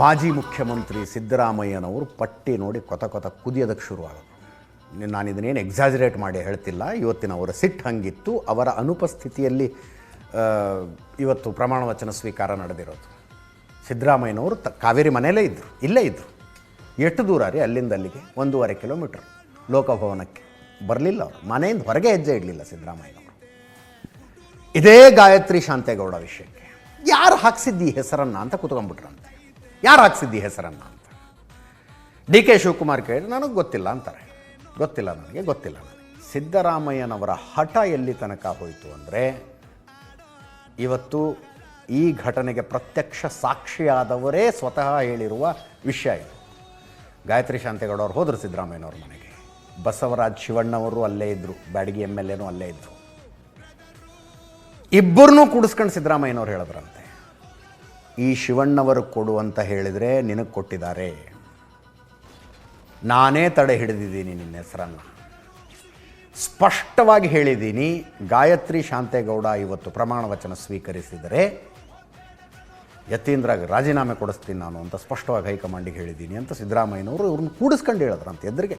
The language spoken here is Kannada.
ಮಾಜಿ ಮುಖ್ಯಮಂತ್ರಿ ಸಿದ್ದರಾಮಯ್ಯನವರು ಪಟ್ಟಿ ನೋಡಿ ಕೊತ ಕೊತ ಕುದಿಯೋದಕ್ಕೆ ಶುರುವಾಗೋದು. ನಾನು ಇದನ್ನೇನು ಎಕ್ಸಾಜರೇಟ್ ಮಾಡಿ ಹೇಳ್ತಿಲ್ಲ. ಇವತ್ತಿನ ಅವರ ಸಿಟ್ಟು ಹಂಗಿತ್ತು. ಅವರ ಅನುಪಸ್ಥಿತಿಯಲ್ಲಿ ಇವತ್ತು ಪ್ರಮಾಣ ವಚನ ಸ್ವೀಕಾರ ನಡೆದಿರೋದು. ಸಿದ್ದರಾಮಯ್ಯನವರು ಕಾವೇರಿ ಮನೆಯಲ್ಲೇ ಇದ್ದರು, ಇಲ್ಲೇ ಇದ್ದರು. ಎಷ್ಟು ದೂರ ರೀ ಅಲ್ಲಿಂದ ಅಲ್ಲಿಗೆ? 1.5 ಕಿಲೋಮೀಟ್ರ್ ಲೋಕಭವನಕ್ಕೆ. ಬರಲಿಲ್ಲ ಅವರು, ಮನೆಯಿಂದ ಹೊರಗೆ ಹೆಜ್ಜೆ ಇಡಲಿಲ್ಲ ಸಿದ್ದರಾಮಯ್ಯನವರು. ಇದೇ ಗಾಯತ್ರಿ ಶಾಂತೇಗೌಡ ವಿಷಯಕ್ಕೆ ಯಾರು ಹಾಕ್ಸಿದ್ದು ಈ ಹೆಸರನ್ನು ಅಂತ ಕೂತ್ಕೊಂಡ್ಬಿಟ್ರಂತೆ. ಯಾರು ಹಾಕ್ಸಿದ್ದು ಈ ಹೆಸರನ್ನು ಅಂತ ಡಿ ಕೆ ಶಿವಕುಮಾರ್ ಕೇಳಿ ನನಗೆ ಗೊತ್ತಿಲ್ಲ ಅಂತಾರೆ. ಗೊತ್ತಿಲ್ಲ ನನಗೆ. ಸಿದ್ದರಾಮಯ್ಯನವರ ಹಠ ಎಲ್ಲಿ ತನಕ ಹೋಯಿತು ಅಂದರೆ, ಇವತ್ತು ಈ ಘಟನೆಗೆ ಪ್ರತ್ಯಕ್ಷ ಸಾಕ್ಷಿಯಾದವರೇ ಸ್ವತಃ ಹೇಳಿರುವ ವಿಷಯ ಇದು. ಗಾಯತ್ರಿ ಶಾಂತೇಗೌಡ ಅವರು ಹೋದರು ಸಿದ್ದರಾಮಯ್ಯನವ್ರ ಮನೆಗೆ. ಬಸವರಾಜ್ ಶಿವಣ್ಣವರು ಅಲ್ಲೇ ಇದ್ದರು, ಬ್ಯಾಡಗಿ MLA ಅಲ್ಲೇ ಇದ್ದರು. ಇಬ್ಬರನ್ನೂ ಕೂಡಿಸ್ಕೊಂಡು ಸಿದ್ದರಾಮಯ್ಯನವ್ರು ಹೇಳಿದ್ರಂತೆ, ಈ ಶಿವಣ್ಣವರು ಕೊಡು ಅಂತ ಹೇಳಿದರೆ ನಿನಗೆ ಕೊಟ್ಟಿದ್ದಾರೆ, ನಾನೇ ತಡೆ ಹಿಡಿದಿದ್ದೀನಿ ನಿನ್ನ ಹೆಸರನ್ನು, ಸ್ಪಷ್ಟವಾಗಿ ಹೇಳಿದ್ದೀನಿ. ಗಾಯತ್ರಿ ಶಾಂತೇಗೌಡ ಇವತ್ತು ಪ್ರಮಾಣ ವಚನ ಸ್ವೀಕರಿಸಿದರೆ ಯತೀಂದ್ರಗೆ ರಾಜೀನಾಮೆ ಕೊಡಿಸ್ತೀನಿ ನಾನು ಅಂತ ಸ್ಪಷ್ಟವಾಗಿ ಹೈಕಮಾಂಡಿಗೆ ಹೇಳಿದ್ದೀನಿ ಅಂತ ಸಿದ್ದರಾಮಯ್ಯನವರು ಇವ್ರನ್ನ ಕೂಡಿಸ್ಕೊಂಡು ಹೇಳಿದ್ರಂತೆ ಎದುರಿಗೆ.